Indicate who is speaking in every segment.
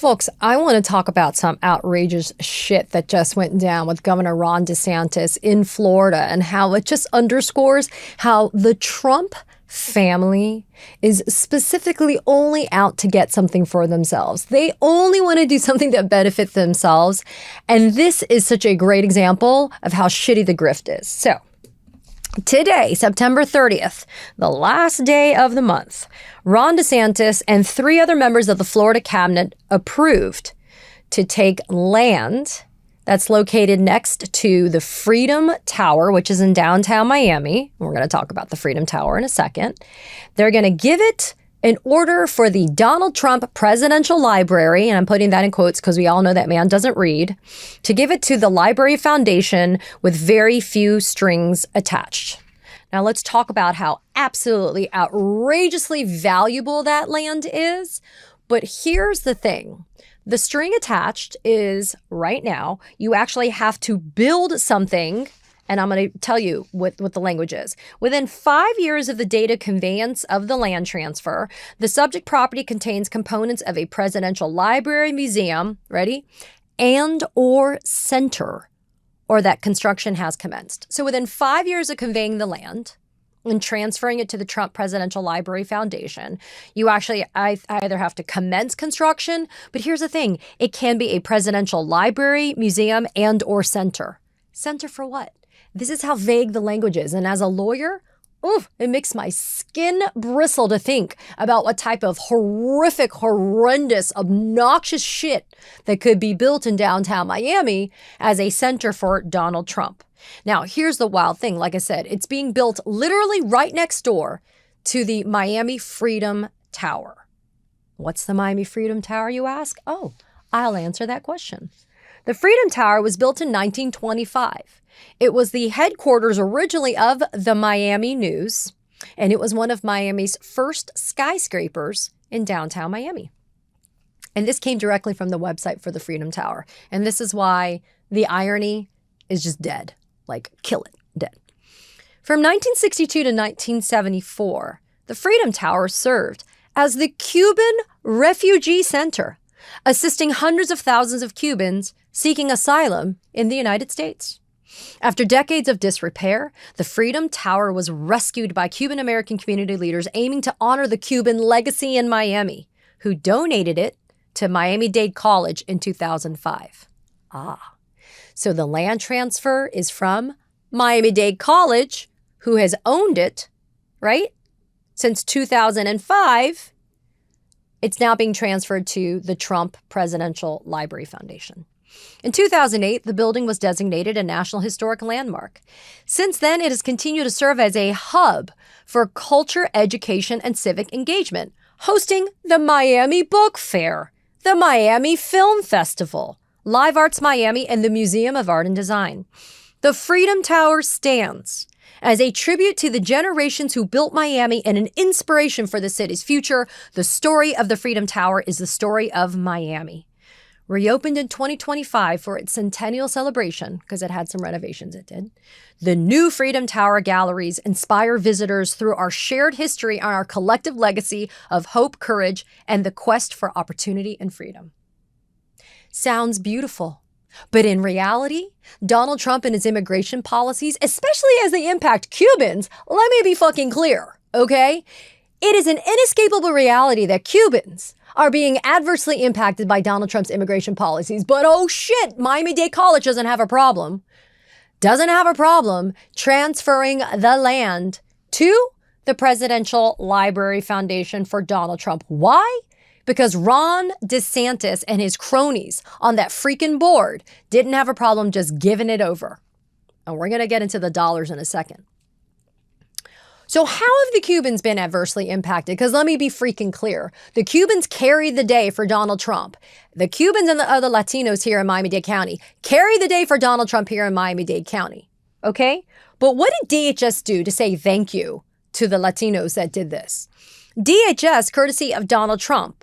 Speaker 1: Folks, I want to talk about some outrageous shit that just went down with Governor Ron DeSantis in Florida and how it just underscores how the Trump family is specifically only out to get something for themselves. They only want to do something that benefits themselves. And this is such a great example of how shitty the grift is. So today, September 30th, the last day of the month, Ron DeSantis and 3 other members of the Florida cabinet approved to take land that's located next to the Freedom Tower, which is in downtown Miami. We're going to talk about the Freedom Tower in a second. They're going to give it in order for the Donald Trump Presidential Library, and I'm putting that in quotes because we all know that man doesn't read, to give it to the Library Foundation with very few strings attached. Now let's talk about how absolutely outrageously valuable that land is. But here's the thing. The string attached is right now, you actually have to build something. And I'm going to tell you what the language is. Within 5 years of the date of conveyance of the land transfer, the subject property contains components of a presidential library, museum, ready, and or center, or that construction has commenced. So within 5 years of conveying the land and transferring it to the Trump Presidential Library Foundation, you actually either have to commence construction, but here's the thing, it can be a presidential library, museum, and or center. Center for what? This is how vague the language is. And as a lawyer, it makes my skin bristle to think about what type of horrific, horrendous, obnoxious shit that could be built in downtown Miami as a center for Donald Trump. Now, here's the wild thing. Like I said, it's being built literally right next door to the Miami Freedom Tower. What's the Miami Freedom Tower, you ask? Oh, I'll answer that question. The Freedom Tower was built in 1925. It was the headquarters originally of the Miami News, and it was one of Miami's first skyscrapers in downtown Miami. And this came directly from the website for the Freedom Tower. And this is why the irony is just dead. Like, kill it, dead. From 1962 to 1974, the Freedom Tower served as the Cuban Refugee Center, assisting hundreds of thousands of Cubans seeking asylum in the United States. After decades of disrepair, the Freedom Tower was rescued by Cuban American community leaders aiming to honor the Cuban legacy in Miami, who donated it to Miami-Dade College in 2005. So the land transfer is from Miami-Dade College, who has owned it, right? Since 2005, it's now being transferred to the Trump Presidential Library Foundation. In 2008, the building was designated a National Historic Landmark. Since then, it has continued to serve as a hub for culture, education, and civic engagement, hosting the Miami Book Fair, the Miami Film Festival, Live Arts Miami, and the Museum of Art and Design. The Freedom Tower stands as a tribute to the generations who built Miami and an inspiration for the city's future. The story of the Freedom Tower is the story of Miami. Reopened in 2025 for its centennial celebration, because it had some renovations, it did. The new Freedom Tower galleries inspire visitors through our shared history and our collective legacy of hope, courage, and the quest for opportunity and freedom. Sounds beautiful. But in reality, Donald Trump and his immigration policies, especially as they impact Cubans, let me be fucking clear, okay? It is an inescapable reality that Cubans are being adversely impacted by Donald Trump's immigration policies. But oh shit, Miami-Dade College doesn't have a problem. Doesn't have a problem transferring the land to the Presidential Library Foundation for Donald Trump. Why? Because Ron DeSantis and his cronies on that freaking board didn't have a problem just giving it over. And we're going to get into the dollars in a second. So how have the Cubans been adversely impacted? Because let me be freaking clear. The Cubans carried the day for Donald Trump. The Cubans and the other Latinos here in Miami-Dade County carry the day for Donald Trump here in Miami-Dade County. Okay? But what did DHS do to say thank you to the Latinos that did this? DHS, courtesy of Donald Trump,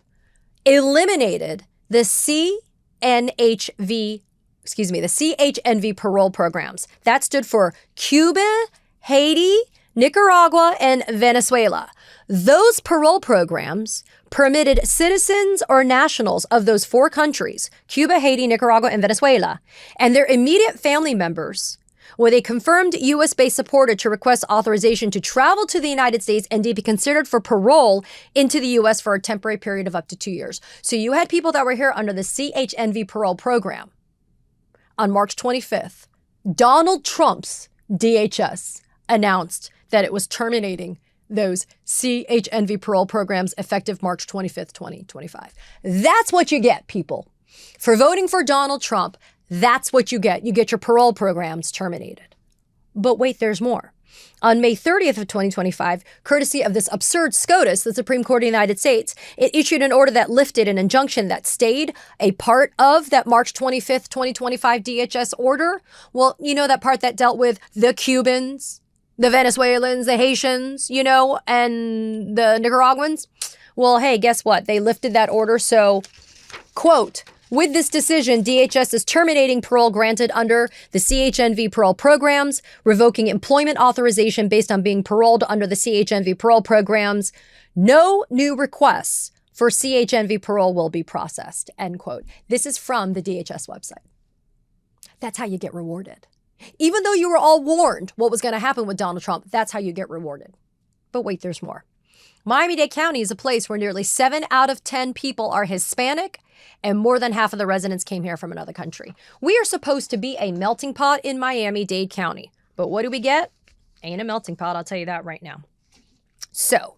Speaker 1: eliminated the CHNV parole programs. That stood for Cuba, Haiti, Nicaragua, and Venezuela. Those parole programs permitted citizens or nationals of those 4 countries, Cuba, Haiti, Nicaragua, and Venezuela, and their immediate family members, with a confirmed U.S.-based supporter to request authorization to travel to the United States and to be considered for parole into the U.S. for a temporary period of up to 2 years. So you had people that were here under the CHNV parole program. On March 25th, Donald Trump's DHS announced that it was terminating those CHNV parole programs effective March 25th, 2025. That's what you get, people. For voting for Donald Trump, that's what you get. You get your parole programs terminated. But wait, there's more. On May 30th of 2025, courtesy of this absurd SCOTUS, the Supreme Court of the United States, it issued an order that lifted an injunction that stayed a part of that March 25th, 2025 DHS order. Well, you know, that part that dealt with the Cubans, the Venezuelans, the Haitians, you know, and the Nicaraguans. Well, hey, guess what? They lifted that order. So, quote, with this decision, DHS is terminating parole granted under the CHNV parole programs, revoking employment authorization based on being paroled under the CHNV parole programs. No new requests for CHNV parole will be processed, end quote. This is from the DHS website. That's how you get rewarded. Even though you were all warned what was going to happen with Donald Trump, that's how you get rewarded. But wait, there's more. Miami-Dade County is a place where nearly 7 out of 10 people are Hispanic, and more than half of the residents came here from another country. We are supposed to be a melting pot in Miami-Dade County. But what do we get? Ain't a melting pot, I'll tell you that right now. So,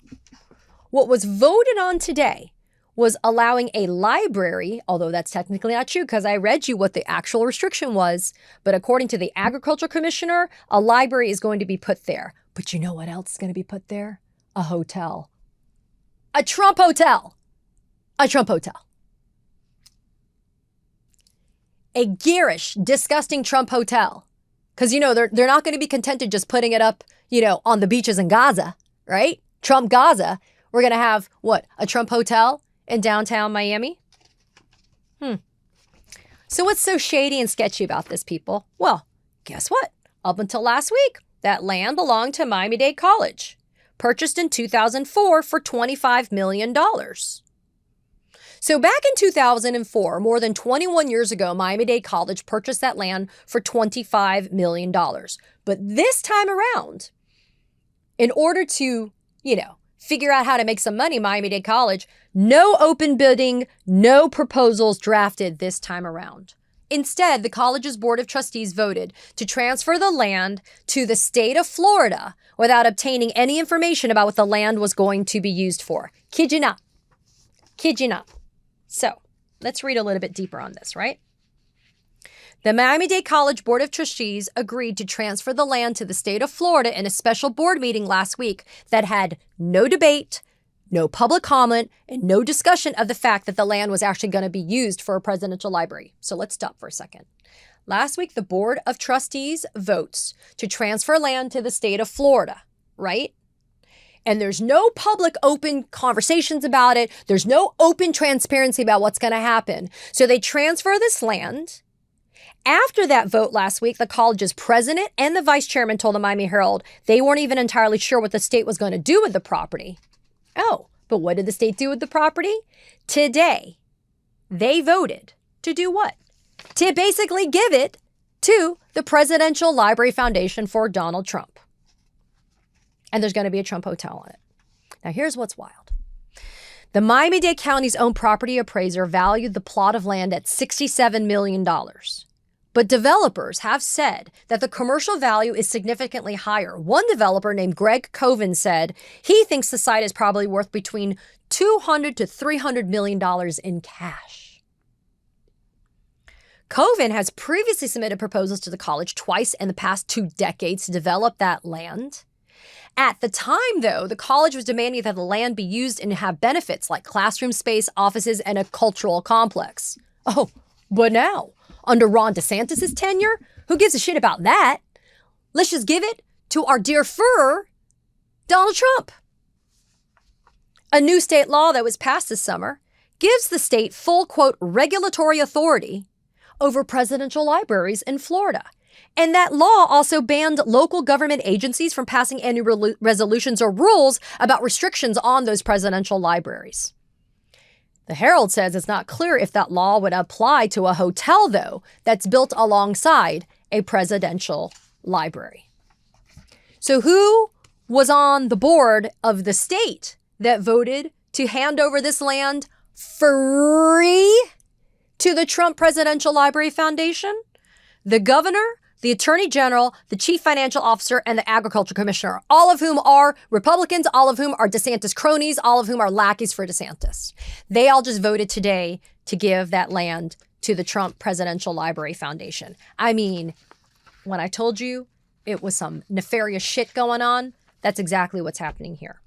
Speaker 1: what was voted on today was allowing a library, although that's technically not true because I read you what the actual restriction was, but according to the Agriculture Commissioner, a library is going to be put there. But you know what else is going to be put there? A hotel. A Trump hotel. A Trump hotel. A garish, disgusting Trump hotel. Because, you know, they're not going to be contented just putting it up, you know, on the beaches in Gaza, right? Trump Gaza. We're going to have, what, a Trump hotel in downtown Miami? So what's so shady and sketchy about this, people? Well, guess what? Up until last week, that land belonged to Miami-Dade College, purchased in 2004 for $25 million. So back in 2004, more than 21 years ago, Miami-Dade College purchased that land for $25 million. But this time around, in order to, you know, figure out how to make some money, Miami-Dade College, no open bidding, no proposals drafted this time around. Instead, the college's board of trustees voted to transfer the land to the state of Florida without obtaining any information about what the land was going to be used for. Kid you not. Kid you not. So, let's read a little bit deeper on this, right? The Miami-Dade College Board of Trustees agreed to transfer the land to the state of Florida in a special board meeting last week that had no debate, no public comment, and no discussion of the fact that the land was actually going to be used for a presidential library. So let's stop for a second. Last week, the Board of Trustees votes to transfer land to the state of Florida, right? And there's no public open conversations about it. There's no open transparency about what's going to happen. So they transfer this land. After that vote last week, the college's president and the vice chairman told the Miami Herald they weren't even entirely sure what the state was going to do with the property. Oh, but what did the state do with the property? Today, they voted to do what? To basically give it to the Presidential Library Foundation for Donald Trump. And there's going to be a Trump hotel on it. Now, here's what's wild. The Miami-Dade County's own property appraiser valued the plot of land at $67 million. But developers have said that the commercial value is significantly higher. One developer named Greg Coven said he thinks the site is probably worth between $200 to $300 million in cash. Coven has previously submitted proposals to the college twice in the past 2 decades to develop that land. At the time, though, the college was demanding that the land be used and have benefits like classroom space, offices, and a cultural complex. Oh, but now, under Ron DeSantis' tenure, who gives a shit about that? Let's just give it to our dear fur, Donald Trump. A new state law that was passed this summer gives the state full, quote, regulatory authority over presidential libraries in Florida. And that law also banned local government agencies from passing any resolutions or rules about restrictions on those presidential libraries. The Herald says it's not clear if that law would apply to a hotel, though, that's built alongside a presidential library. So who was on the board of the state that voted to hand over this land free to the Trump Presidential Library Foundation? The governor, the attorney general, the chief financial officer, and the agriculture commissioner, all of whom are Republicans, all of whom are DeSantis cronies, all of whom are lackeys for DeSantis. They all just voted today to give that land to the Trump Presidential Library Foundation. I mean, when I told you it was some nefarious shit going on, that's exactly what's happening here.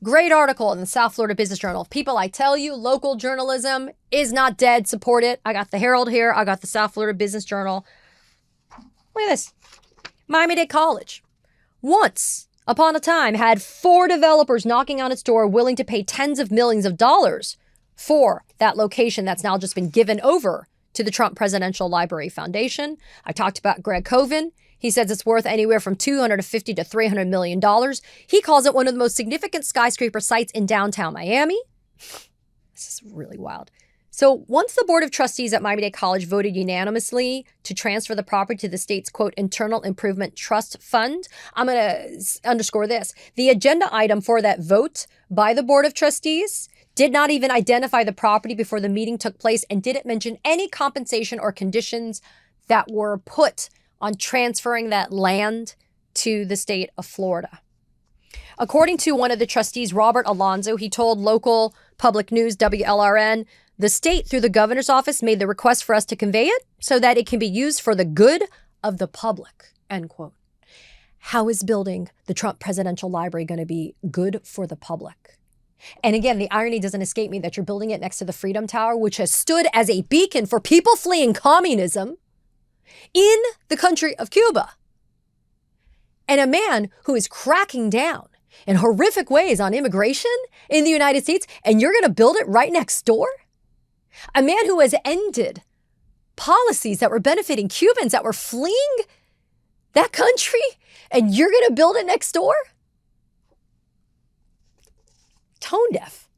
Speaker 1: Great article in the South Florida Business Journal. People, I tell you, local journalism is not dead. Support it. I got the Herald here. I got the South Florida Business Journal. Look at this. Miami-Dade College. Once upon a time had 4 developers knocking on its door willing to pay tens of millions of dollars for that location that's now just been given over to the Trump Presidential Library Foundation. I talked about Greg Coven. He says it's worth anywhere from $250 to $300 million. He calls it one of the most significant skyscraper sites in downtown Miami. This is really wild. So once the Board of Trustees at Miami-Dade College voted unanimously to transfer the property to the state's, quote, Internal Improvement Trust Fund, I'm going to underscore this. The agenda item for that vote by the Board of Trustees did not even identify the property before the meeting took place and didn't mention any compensation or conditions that were put on transferring that land to the state of Florida. According to one of the trustees, Robert Alonzo, he told local public news, WLRN, the state, through the governor's office, made the request for us to convey it so that it can be used for the good of the public, end quote. How is building the Trump Presidential Library going to be good for the public? And again, the irony doesn't escape me that you're building it next to the Freedom Tower, which has stood as a beacon for people fleeing communism in the country of Cuba. And a man who is cracking down in horrific ways on immigration in the United States, and you're going to build it right next door? A man who has ended policies that were benefiting Cubans that were fleeing that country, and you're going to build it next door? Tone deaf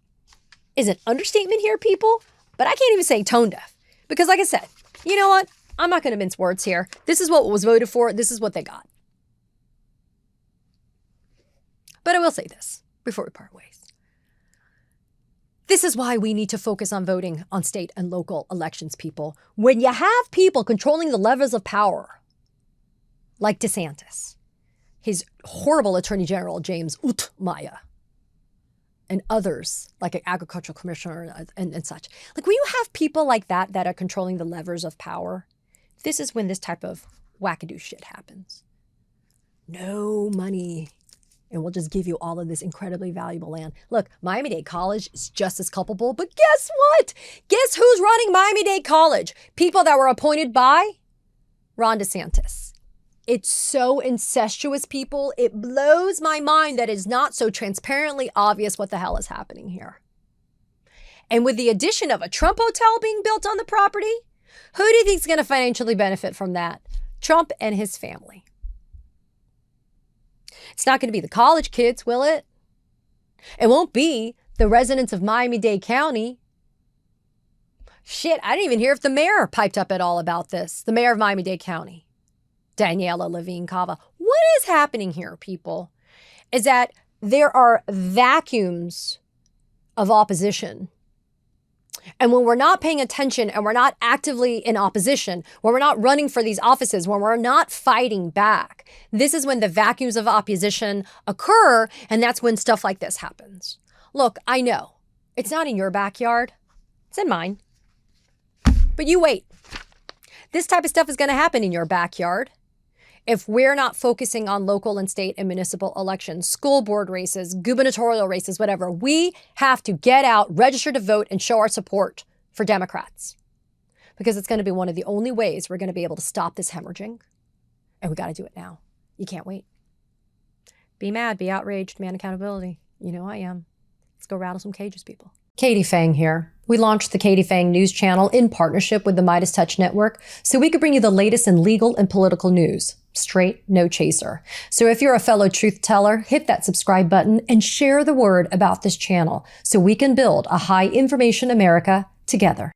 Speaker 1: is an understatement here, people, but I can't even say tone deaf because, like I said, you know what? I'm not going to mince words here. This is what was voted for. This is what they got. But I will say this before we part ways. This is why we need to focus on voting on state and local elections, people. When you have people controlling the levers of power, like DeSantis, his horrible Attorney General, James Utmaya, and others, like an agricultural commissioner and such. Like, when you have people like that that are controlling the levers of power, this is when this type of wackadoo shit happens. No money. And we'll just give you all of this incredibly valuable land. Look, Miami-Dade College is just as culpable, but guess what? Guess who's running Miami-Dade College? People that were appointed by Ron DeSantis. It's so incestuous, people. It blows my mind that it's not so transparently obvious what the hell is happening here. And with the addition of a Trump hotel being built on the property, who do you think is going to financially benefit from that? Trump and his family. It's not going to be the college kids, will it? It won't be the residents of Miami-Dade County. Shit, I didn't even hear if the mayor piped up at all about this. The mayor of Miami-Dade County, Daniela Levine Cava. What is happening here, people, is that there are vacuums of opposition. And when we're not paying attention and we're not actively in opposition, when we're not running for these offices, when we're not fighting back, this is when the vacuums of opposition occur, and that's when stuff like this happens. Look, I know it's not in your backyard. It's in mine. But you wait. This type of stuff is going to happen in your backyard. If we're not focusing on local and state and municipal elections, school board races, gubernatorial races, whatever, we have to get out, register to vote, and show our support for Democrats. Because it's going to be one of the only ways we're going to be able to stop this hemorrhaging. And we got to do it now. You can't wait. Be mad, be outraged, demand accountability. You know I am. Let's go rattle some cages, people. Katie Phang here. We launched the Katie Phang News Channel in partnership with the Midas Touch Network so we could bring you the latest in legal and political news. Straight, no chaser. So if you're a fellow truth teller, hit that subscribe button and share the word about this channel so we can build a high information America together.